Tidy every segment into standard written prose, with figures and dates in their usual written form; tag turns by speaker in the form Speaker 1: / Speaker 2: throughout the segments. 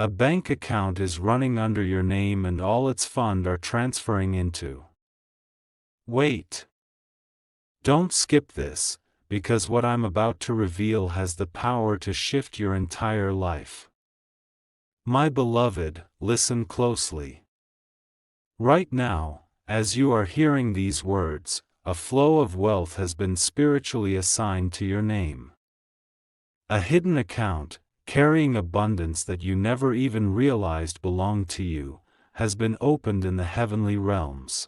Speaker 1: A bank account is running under your name and all its funds are transferring into. Wait. Don't skip this, because what I'm about to reveal has the power to shift your entire life. My beloved, listen closely. Right now, as you are hearing these words, a flow of wealth has been spiritually assigned to your name. A hidden account, carrying abundance that you never even realized belonged to you, has been opened in the heavenly realms.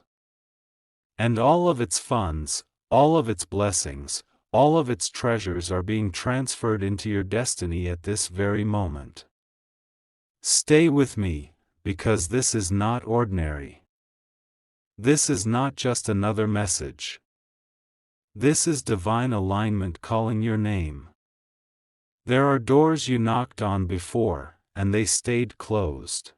Speaker 1: And all of its funds, all of its blessings, all of its treasures are being transferred into your destiny at this very moment. Stay with me, because this is not ordinary. This is not just another message. This is divine alignment calling your name. There are doors you knocked on before, and they stayed closed.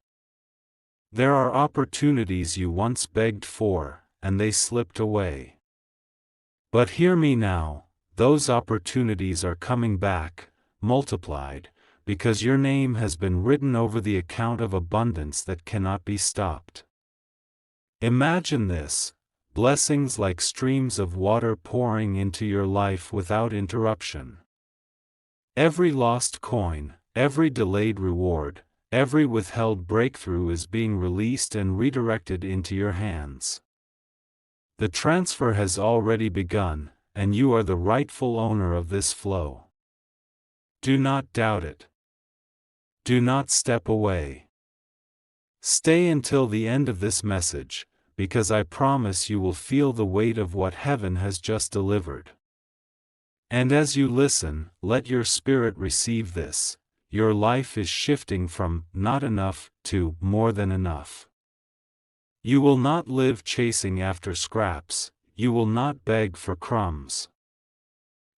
Speaker 1: There are opportunities you once begged for, and they slipped away. But hear me now, those opportunities are coming back, multiplied, because your name has been written over the account of abundance that cannot be stopped. Imagine this, blessings like streams of water pouring into your life without interruption. Every lost coin, every delayed reward, every withheld breakthrough is being released and redirected into your hands. The transfer has already begun, and you are the rightful owner of this flow. Do not doubt it. Do not step away. Stay until the end of this message, because I promise you will feel the weight of what heaven has just delivered. And as you listen, let your spirit receive this. Your life is shifting from not enough to more than enough. You will not live chasing after scraps, you will not beg for crumbs.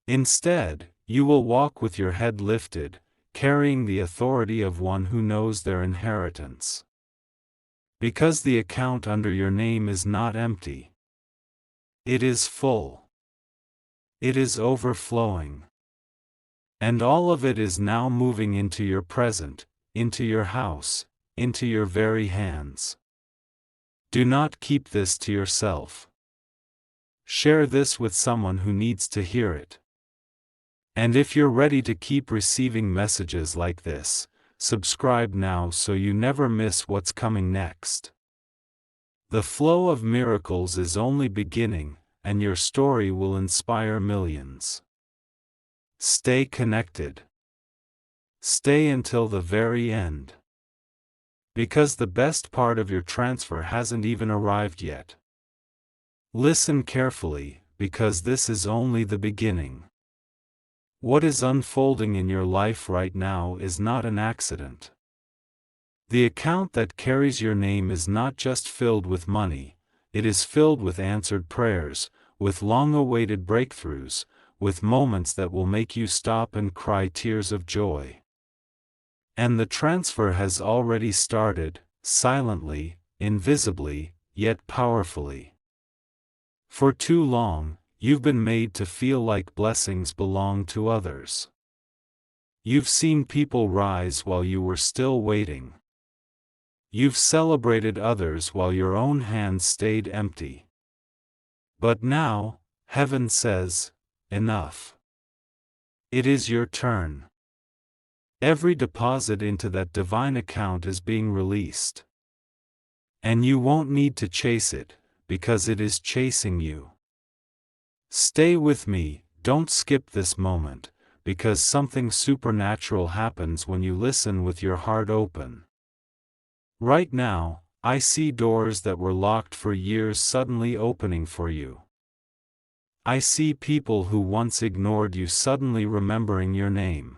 Speaker 1: Instead, you will walk with your head lifted, carrying the authority of one who knows their inheritance. Because the account under your name is not empty. It is full. It is overflowing. And all of it is now moving into your present, into your house, into your very hands. Do not keep this to yourself. Share this with someone who needs to hear it. And if you're ready to keep receiving messages like this, subscribe now so you never miss what's coming next. The flow of miracles is only beginning, and your story will inspire millions. Stay connected. Stay until the very end. Because the best part of your transfer hasn't even arrived yet. Listen carefully, because this is only the beginning. What is unfolding in your life right now is not an accident. The account that carries your name is not just filled with money, it is filled with answered prayers, with long-awaited breakthroughs, with moments that will make you stop and cry tears of joy. And the transfer has already started, silently, invisibly, yet powerfully. For too long, you've been made to feel like blessings belong to others. You've seen people rise while you were still waiting. You've celebrated others while your own hands stayed empty. But now, heaven says, enough. It is your turn. Every deposit into that divine account is being released. And you won't need to chase it, because it is chasing you. Stay with me, don't skip this moment, because something supernatural happens when you listen with your heart open. Right now, I see doors that were locked for years suddenly opening for you. I see people who once ignored you suddenly remembering your name.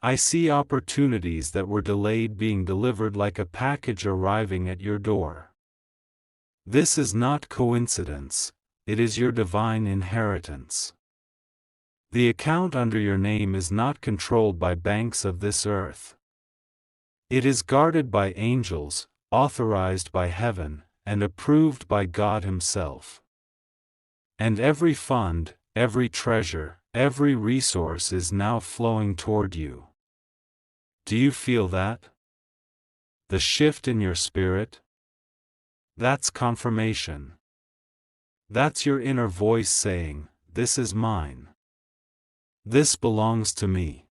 Speaker 1: I see opportunities that were delayed being delivered like a package arriving at your door. This is not coincidence, it is your divine inheritance. The account under your name is not controlled by banks of this earth. It is guarded by angels, authorized by heaven, and approved by God Himself. And every fund, every treasure, every resource is now flowing toward you. Do you feel that? The shift in your spirit? That's confirmation. That's your inner voice saying, "This is mine. This belongs to me."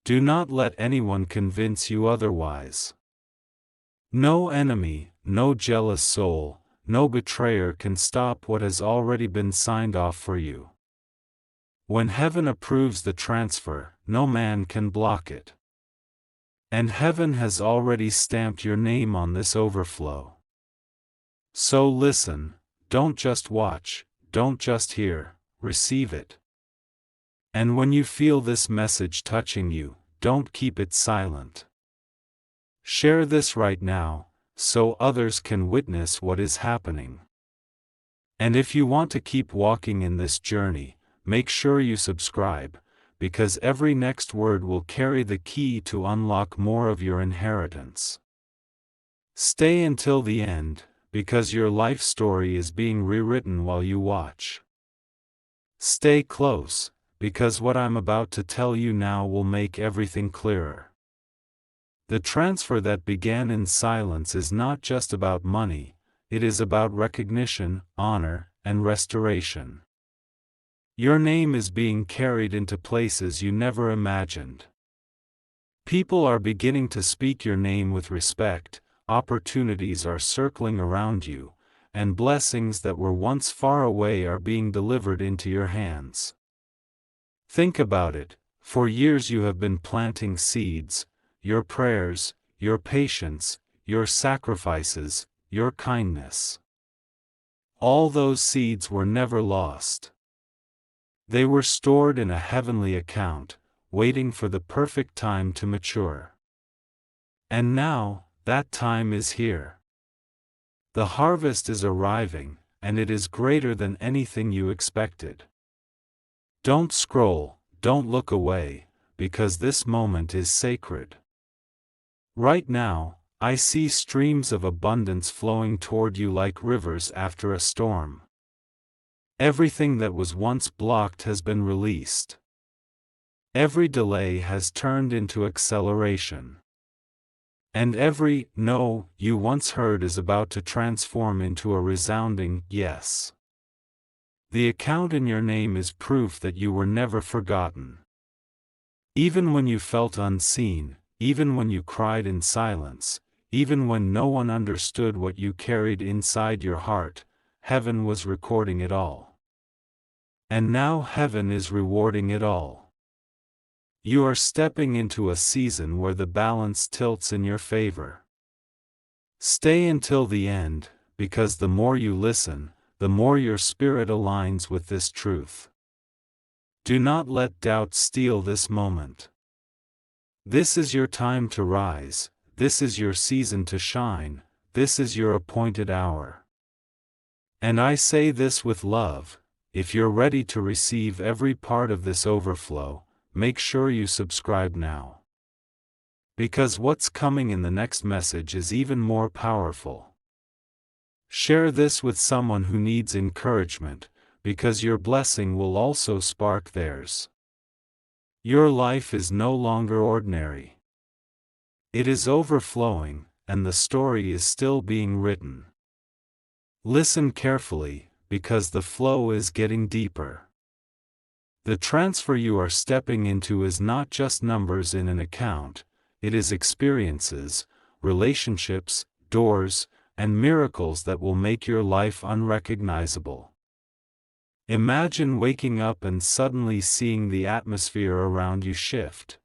Speaker 1: Do not let anyone convince you otherwise. No enemy, no jealous soul, no betrayer can stop what has already been signed off for you. When heaven approves the transfer, no man can block it. And heaven has already stamped your name on this overflow. So listen, don't just watch, don't just hear, receive it. And when you feel this message touching you, don't keep it silent. Share this right now, so others can witness what is happening. And if you want to keep walking in this journey, make sure you subscribe, because every next word will carry the key to unlock more of your inheritance. Stay until the end, because your life story is being rewritten while you watch. Stay close, because what I'm about to tell you now will make everything clearer. The transfer that began in silence is not just about money, it is about recognition, honor, and restoration. Your name is being carried into places you never imagined. People are beginning to speak your name with respect, opportunities are circling around you, and blessings that were once far away are being delivered into your hands. Think about it, for years you have been planting seeds, your prayers, your patience, your sacrifices, your kindness. All those seeds were never lost. They were stored in a heavenly account, waiting for the perfect time to mature. And now, that time is here. The harvest is arriving, and it is greater than anything you expected. Don't scroll, don't look away, because this moment is sacred. Right now, I see streams of abundance flowing toward you like rivers after a storm. Everything that was once blocked has been released. Every delay has turned into acceleration. And every "no" you once heard is about to transform into a resounding "yes." The account in your name is proof that you were never forgotten. Even when you felt unseen, even when you cried in silence, even when no one understood what you carried inside your heart, heaven was recording it all. And now heaven is rewarding it all. You are stepping into a season where the balance tilts in your favor. Stay until the end, because the more you listen, the more your spirit aligns with this truth. Do not let doubt steal this moment. This is your time to rise, this is your season to shine, this is your appointed hour. And I say this with love, if you're ready to receive every part of this overflow, make sure you subscribe now. Because what's coming in the next message is even more powerful. Share this with someone who needs encouragement, because your blessing will also spark theirs. Your life is no longer ordinary. It is overflowing, and the story is still being written. Listen carefully, because the flow is getting deeper. The transfer you are stepping into is not just numbers in an account, it is experiences, relationships, doors, and miracles that will make your life unrecognizable. Imagine waking up and suddenly seeing the atmosphere around you shift.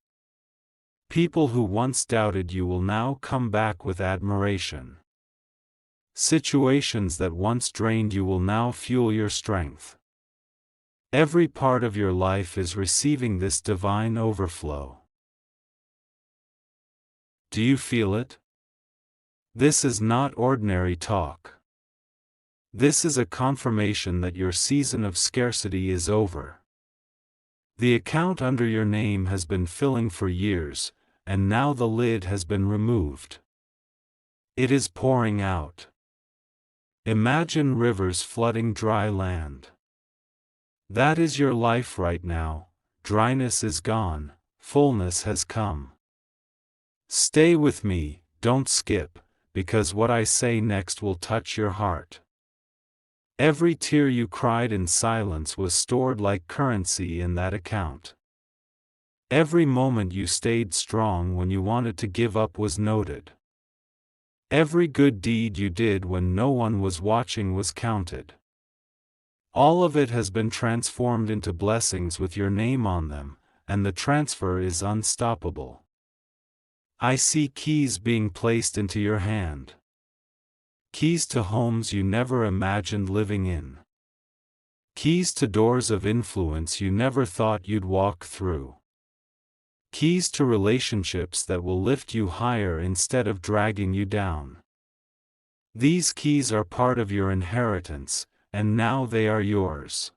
Speaker 1: People who once doubted you will now come back with admiration. Situations that once drained you will now fuel your strength. Every part of your life is receiving this divine overflow. Do you feel it? This is not ordinary talk. This is a confirmation that your season of scarcity is over. The account under your name has been filling for years, and now the lid has been removed. It is pouring out. Imagine rivers flooding dry land. That is your life right now. Dryness is gone, fullness has come. Stay with me, don't skip, because what I say next will touch your heart. Every tear you cried in silence was stored like currency in that account. Every moment you stayed strong when you wanted to give up was noted. Every good deed you did when no one was watching was counted. All of it has been transformed into blessings with your name on them, and the transfer is unstoppable. I see keys being placed into your hand. Keys to homes you never imagined living in. Keys to doors of influence you never thought you'd walk through. Keys to relationships that will lift you higher instead of dragging you down. These keys are part of your inheritance, and now they are yours.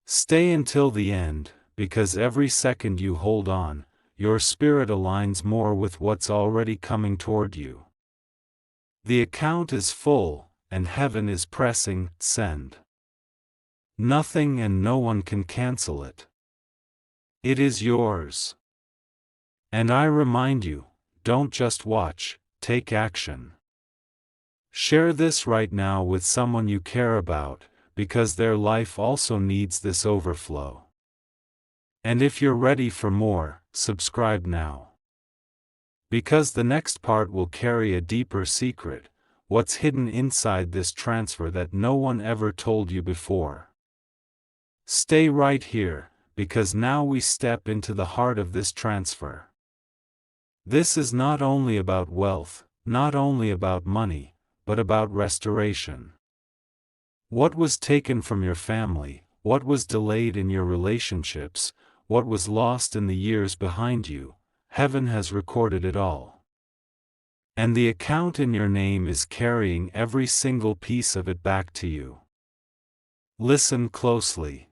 Speaker 1: Stay until the end, because every second you hold on, your spirit aligns more with what's already coming toward you. The account is full, and heaven is pressing send. Nothing and no one can cancel it. It is yours. And I remind you, don't just watch, take action. Share this right now with someone you care about, because their life also needs this overflow. And if you're ready for more, subscribe now. Because the next part will carry a deeper secret, what's hidden inside this transfer that no one ever told you before. Stay right here, because now we step into the heart of this transfer. This is not only about wealth, not only about money, but about restoration. What was taken from your family, what was delayed in your relationships, what was lost in the years behind you, heaven has recorded it all. And the account in your name is carrying every single piece of it back to you. Listen closely.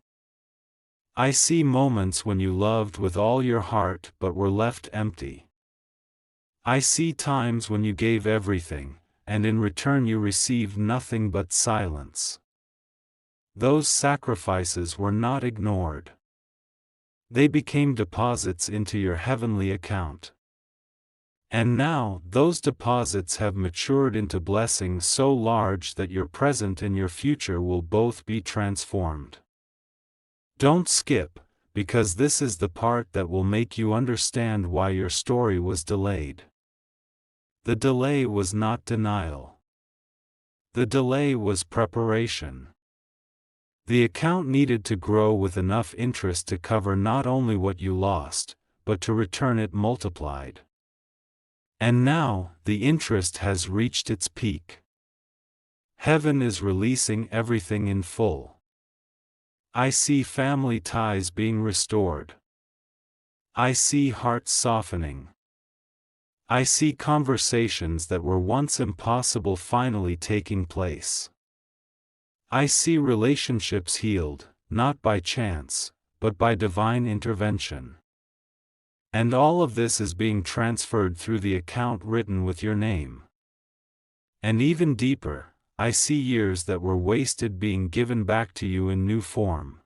Speaker 1: I see moments when you loved with all your heart but were left empty. I see times when you gave everything, and in return you received nothing but silence. Those sacrifices were not ignored. They became deposits into your heavenly account. And now, those deposits have matured into blessings so large that your present and your future will both be transformed. Don't skip, because this is the part that will make you understand why your story was delayed. The delay was not denial. The delay was preparation. The account needed to grow with enough interest to cover not only what you lost, but to return it multiplied. And now, the interest has reached its peak. Heaven is releasing everything in full. I see family ties being restored. I see hearts softening. I see conversations that were once impossible finally taking place. I see relationships healed, not by chance, but by divine intervention. And all of this is being transferred through the account written with your name. And even deeper, I see years that were wasted being given back to you in new form.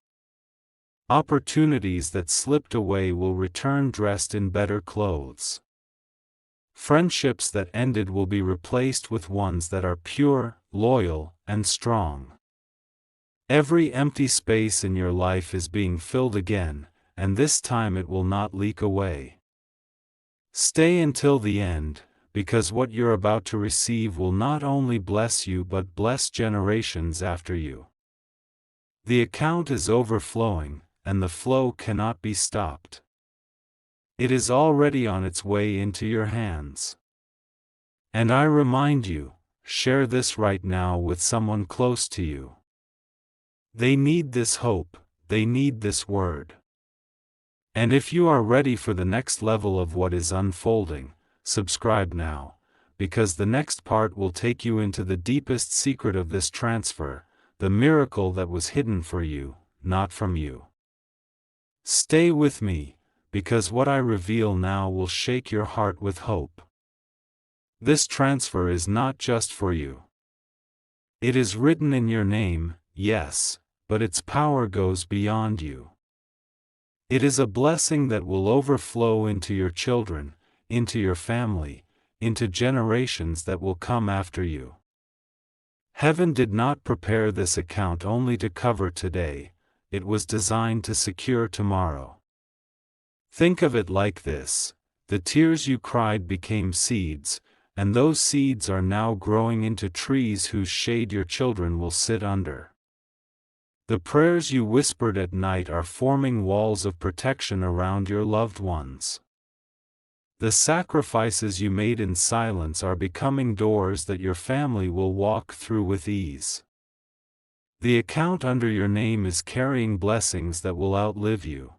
Speaker 1: Opportunities that slipped away will return dressed in better clothes. Friendships that ended will be replaced with ones that are pure, loyal, and strong. Every empty space in your life is being filled again, and this time it will not leak away. Stay until the end, because what you're about to receive will not only bless you but bless generations after you. The account is overflowing, and the flow cannot be stopped. It is already on its way into your hands. And I remind you, share this right now with someone close to you. They need this hope, they need this word. And if you are ready for the next level of what is unfolding, subscribe now, because the next part will take you into the deepest secret of this transfer, the miracle that was hidden for you, not from you. Stay with me, because what I reveal now will shake your heart with hope. This transfer is not just for you. It is written in your name, yes, but its power goes beyond you. It is a blessing that will overflow into your children, into your family, into generations that will come after you. Heaven did not prepare this account only to cover today, it was designed to secure tomorrow. Think of it like this: the tears you cried became seeds, and those seeds are now growing into trees whose shade your children will sit under. The prayers you whispered at night are forming walls of protection around your loved ones. The sacrifices you made in silence are becoming doors that your family will walk through with ease. The account under your name is carrying blessings that will outlive you.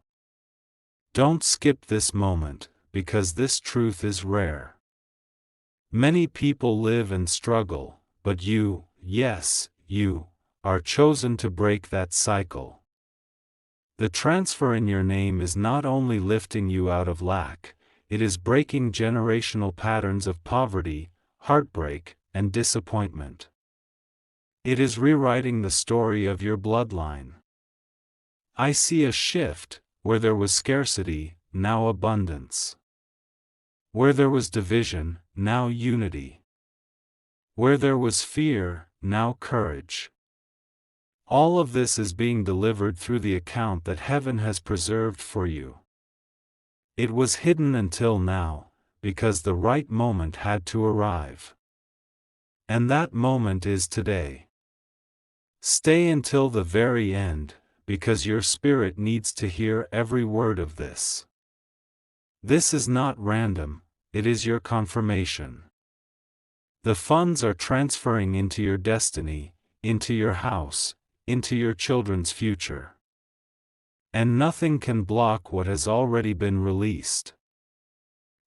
Speaker 1: Don't skip this moment, because this truth is rare. Many people live and struggle, but you, yes, you, are chosen to break that cycle. The transfer in your name is not only lifting you out of lack, it is breaking generational patterns of poverty, heartbreak, and disappointment. It is rewriting the story of your bloodline. I see a shift: where there was scarcity, now abundance. Where there was division, now unity. Where there was fear, now courage. All of this is being delivered through the account that heaven has preserved for you. It was hidden until now, because the right moment had to arrive. And that moment is today. Stay until the very end, because your spirit needs to hear every word of this. This is not random, it is your confirmation. The funds are transferring into your destiny, into your house, into your children's future. And nothing can block what has already been released.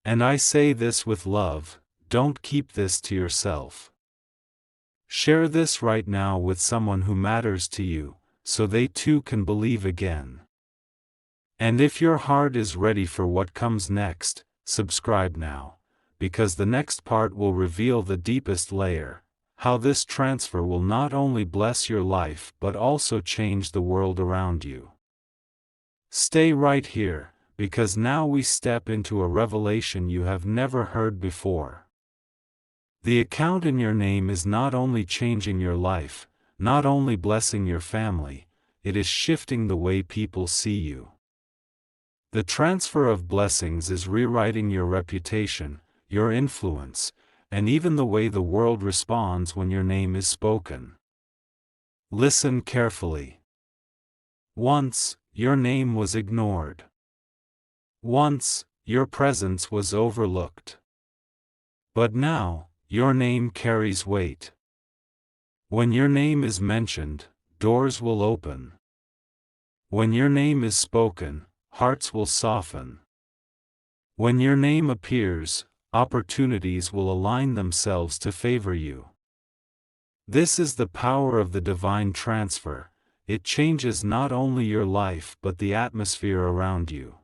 Speaker 1: And I say this with love: don't keep this to yourself. Share this right now with someone who matters to you, so they too can believe again. And if your heart is ready for what comes next, subscribe now, because the next part will reveal the deepest layer: how this transfer will not only bless your life but also change the world around you. Stay right here, because now we step into a revelation you have never heard before. The account in your name is not only changing your life, not only blessing your family, it is shifting the way people see you. The transfer of blessings is rewriting your reputation, your influence, and even the way the world responds when your name is spoken. Listen carefully. Once, your name was ignored. Once, your presence was overlooked. But now, your name carries weight. When your name is mentioned, doors will open. When your name is spoken, hearts will soften. When your name appears, opportunities will align themselves to favor you. This is the power of the divine transfer. It changes not only your life but the atmosphere around you.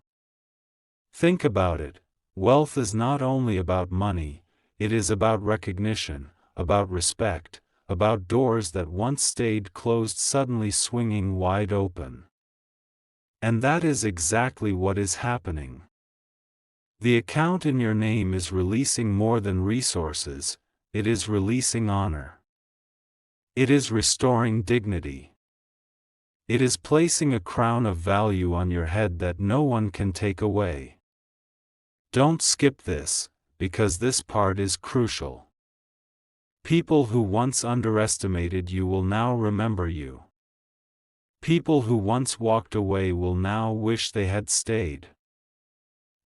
Speaker 1: Think about it: wealth is not only about money, it is about recognition, about respect, about doors that once stayed closed suddenly swinging wide open. And that is exactly what is happening. The account in your name is releasing more than resources, it is releasing honor. It is restoring dignity. It is placing a crown of value on your head that no one can take away. Don't skip this, because this part is crucial. People who once underestimated you will now remember you. People who once walked away will now wish they had stayed.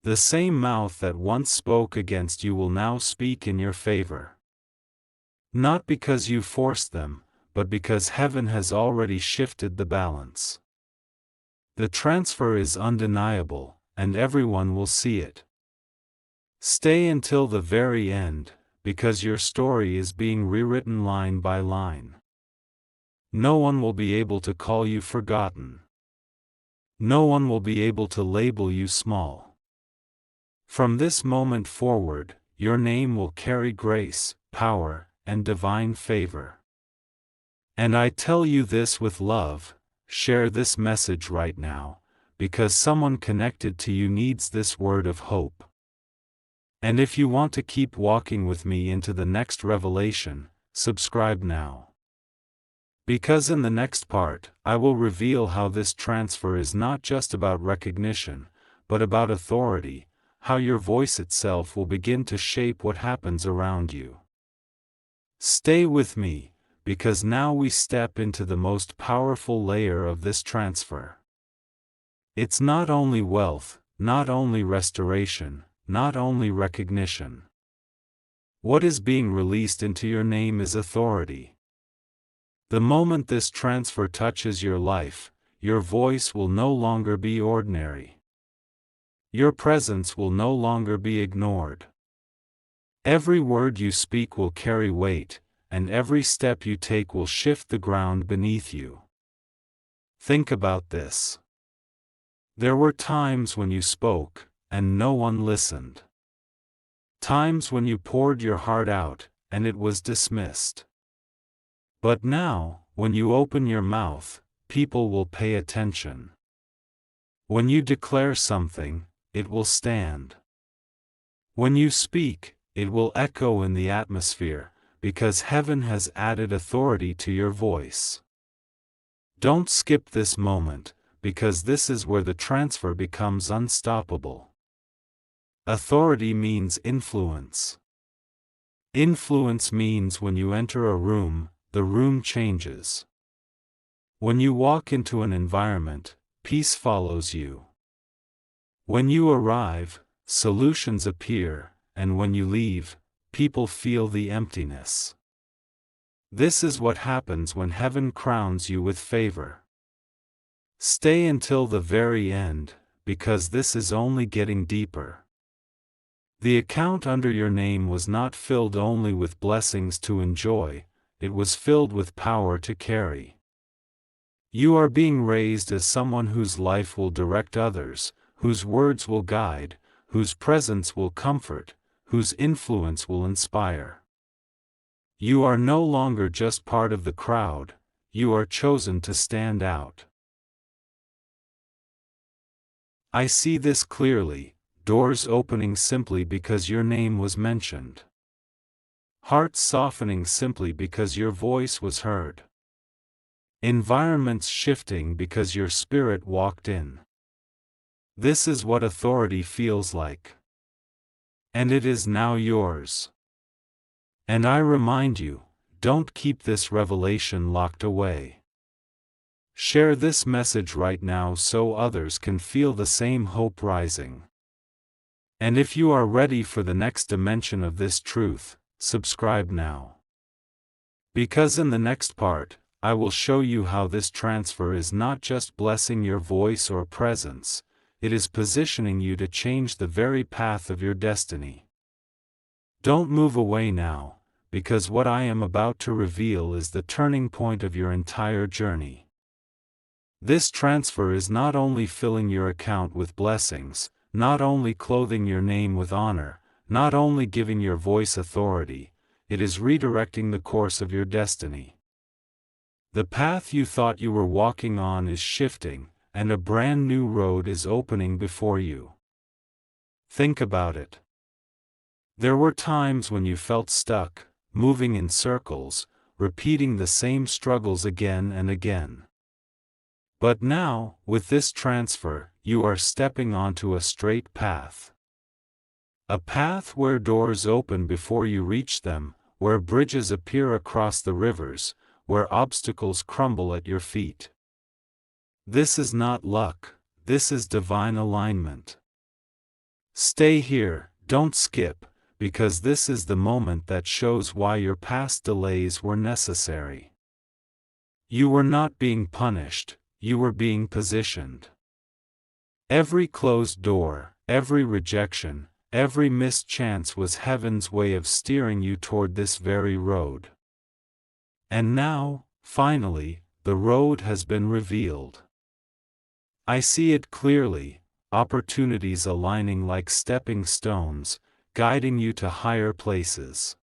Speaker 1: The same mouth that once spoke against you will now speak in your favor. Not because you forced them, but because heaven has already shifted the balance. The transfer is undeniable, and everyone will see it. Stay until the very end, because your story is being rewritten line by line. No one will be able to call you forgotten. No one will be able to label you small. From this moment forward, your name will carry grace, power, and divine favor. And I tell you this with love: share this message right now, because someone connected to you needs this word of hope. And if you want to keep walking with me into the next revelation, subscribe now. Because in the next part, I will reveal how this transfer is not just about recognition, but about authority, how your voice itself will begin to shape what happens around you. Stay with me, because now we step into the most powerful layer of this transfer. It's not only wealth, not only restoration, not only recognition. What is being released into your name is authority. The moment this transfer touches your life, your voice will no longer be ordinary. Your presence will no longer be ignored. Every word you speak will carry weight, and every step you take will shift the ground beneath you. Think about this. There were times when you spoke, and no one listened. Times when you poured your heart out, and it was dismissed. But now, when you open your mouth, people will pay attention. When you declare something, it will stand. When you speak, it will echo in the atmosphere, because heaven has added authority to your voice. Don't skip this moment, because this is where the transfer becomes unstoppable. Authority means influence. Influence means when you enter a room, the room changes. When you walk into an environment, peace follows you. When you arrive, solutions appear, and when you leave, people feel the emptiness. This is what happens when heaven crowns you with favor. Stay until the very end, because this is only getting deeper. The account under your name was not filled only with blessings to enjoy, it was filled with power to carry. You are being raised as someone whose life will direct others, whose words will guide, whose presence will comfort, whose influence will inspire. You are no longer just part of the crowd, you are chosen to stand out. I see this clearly, doors opening simply because your name was mentioned. Hearts softening simply because your voice was heard. Environments shifting because your spirit walked in. This is what authority feels like. And it is now yours. And I remind you, don't keep this revelation locked away. Share this message right now so others can feel the same hope rising. And if you are ready for the next dimension of this truth, subscribe now. Because in the next part, I will show you how this transfer is not just blessing your voice or presence, it is positioning you to change the very path of your destiny. Don't move away now, because what I am about to reveal is the turning point of your entire journey. This transfer is not only filling your account with blessings, not only clothing your name with honor, not only giving your voice authority, it is redirecting the course of your destiny. The path you thought you were walking on is shifting, and a brand new road is opening before you. Think about it. There were times when you felt stuck, moving in circles, repeating the same struggles again and again. But now, with this transfer, you are stepping onto a straight path. A path where doors open before you reach them, where bridges appear across the rivers, where obstacles crumble at your feet. This is not luck, this is divine alignment. Stay here, don't skip, because this is the moment that shows why your past delays were necessary. You were not being punished, you were being positioned. Every closed door, every rejection, every missed chance was heaven's way of steering you toward this very road. And now, finally, the road has been revealed. I see it clearly, opportunities aligning like stepping stones, guiding you to higher places.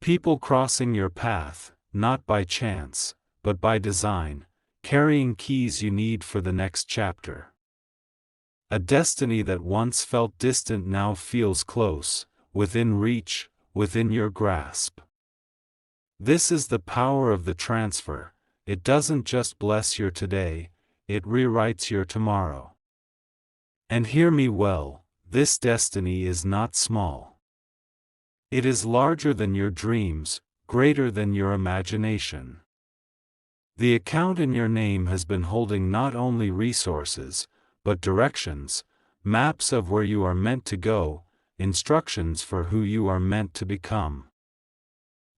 Speaker 1: People crossing your path, not by chance, but by design, carrying keys you need for the next chapter. A destiny that once felt distant now feels close, within reach, within your grasp. This is the power of the transfer. It doesn't just bless your today, it rewrites your tomorrow. And hear me well, this destiny is not small. It is larger than your dreams, greater than your imagination. The account in your name has been holding not only resources, but directions, maps of where you are meant to go, instructions for who you are meant to become.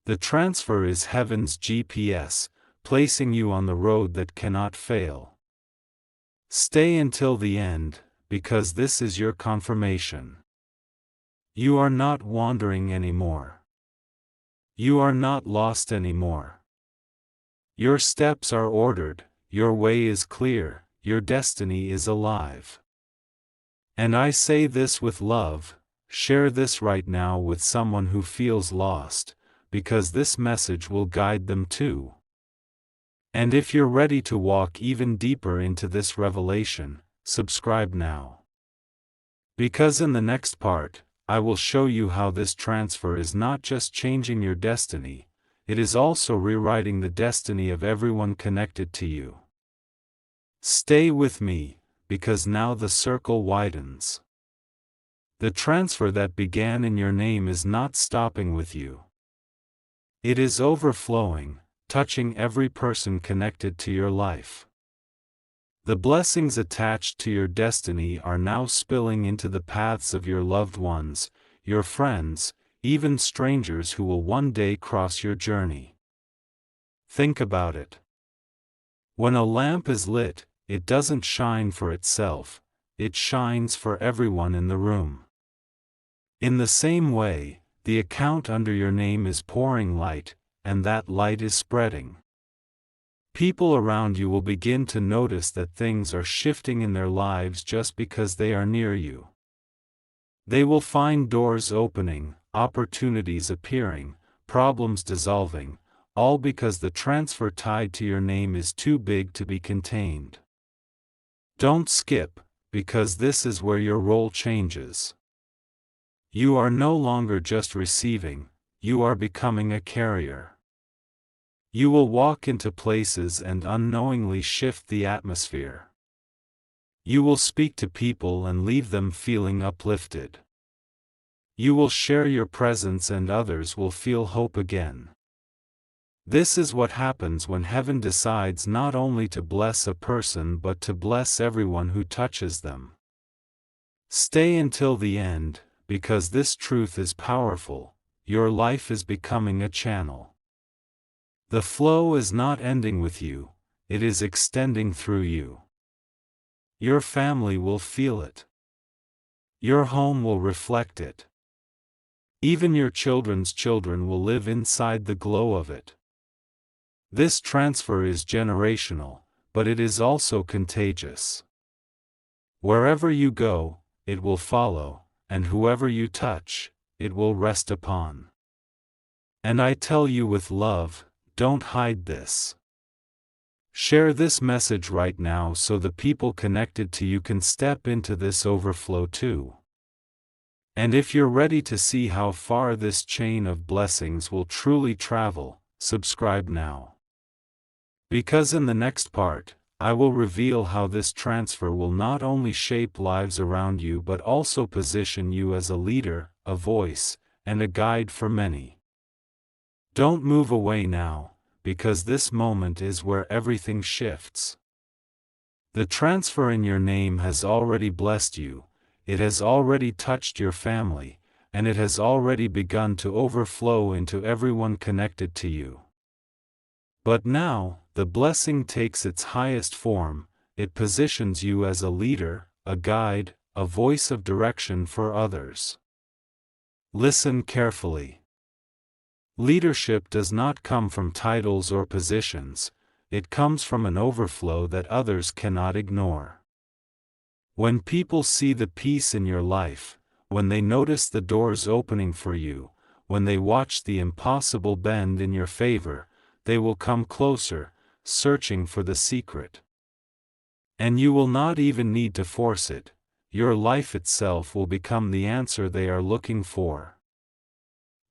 Speaker 1: The transfer is heaven's GPS, placing you on the road that cannot fail. Stay until the end, because this is your confirmation. You are not wandering anymore. You are not lost anymore. Your steps are ordered, your way is clear, your destiny is alive. And I say this with love, share this right now with someone who feels lost, because this message will guide them too. And if you're ready to walk even deeper into this revelation, subscribe now. Because in the next part, I will show you how this transfer is not just changing your destiny, it is also rewriting the destiny of everyone connected to you. Stay with me, because now the circle widens. The transfer that began in your name is not stopping with you. It is overflowing, touching every person connected to your life. The blessings attached to your destiny are now spilling into the paths of your loved ones, your friends, even strangers who will one day cross your journey. Think about it. When a lamp is lit, it doesn't shine for itself, it shines for everyone in the room. In the same way, the account under your name is pouring light, and that light is spreading. People around you will begin to notice that things are shifting in their lives just because they are near you. They will find doors opening, opportunities appearing, problems dissolving, all because the transfer tied to your name is too big to be contained. Don't skip, because this is where your role changes. You are no longer just receiving, you are becoming a carrier. You will walk into places and unknowingly shift the atmosphere. You will speak to people and leave them feeling uplifted. You will share your presence and others will feel hope again. This is what happens when heaven decides not only to bless a person but to bless everyone who touches them. Stay until the end, because this truth is powerful. Your life is becoming a channel. The flow is not ending with you, it is extending through you. Your family will feel it. Your home will reflect it. Even your children's children will live inside the glow of it. This transfer is generational, but it is also contagious. Wherever you go, it will follow, and whoever you touch, it will rest upon. And I tell you with love, don't hide this. Share this message right now so the people connected to you can step into this overflow too. And if you're ready to see how far this chain of blessings will truly travel, subscribe now. Because in the next part, I will reveal how this transfer will not only shape lives around you but also position you as a leader, a voice, and a guide for many. Don't move away now, because this moment is where everything shifts. The transfer in your name has already blessed you, it has already touched your family, and it has already begun to overflow into everyone connected to you. But now, the blessing takes its highest form, it positions you as a leader, a guide, a voice of direction for others. Listen carefully. Leadership does not come from titles or positions, it comes from an overflow that others cannot ignore. When people see the peace in your life, when they notice the doors opening for you, when they watch the impossible bend in your favor, they will come closer, searching for the secret. And you will not even need to force it, your life itself will become the answer they are looking for.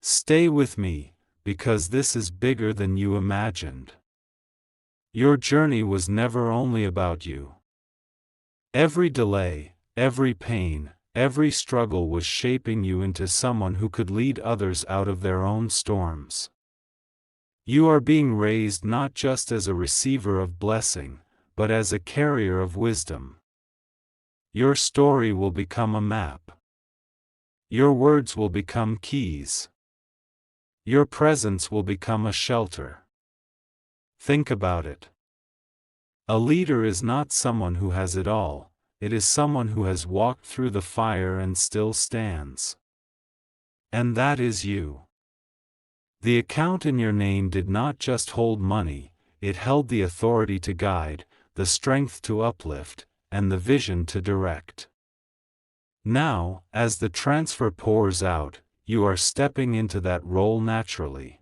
Speaker 1: Stay with me, because this is bigger than you imagined. Your journey was never only about you. Every delay, every pain, every struggle was shaping you into someone who could lead others out of their own storms. You are being raised not just as a receiver of blessing, but as a carrier of wisdom. Your story will become a map. Your words will become keys. Your presence will become a shelter. Think about it. A leader is not someone who has it all, it is someone who has walked through the fire and still stands. And that is you. The account in your name did not just hold money, it held the authority to guide, the strength to uplift, and the vision to direct. Now, as the transfer pours out, you are stepping into that role naturally.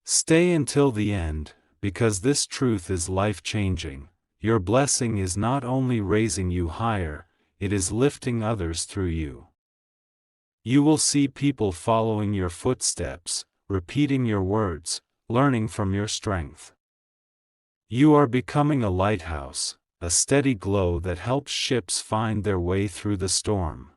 Speaker 1: Stay until the end, because this truth is life-changing. Your blessing is not only raising you higher, it is lifting others through you. You will see people following your footsteps, repeating your words, learning from your strength. You are becoming a lighthouse, a steady glow that helps ships find their way through the storm.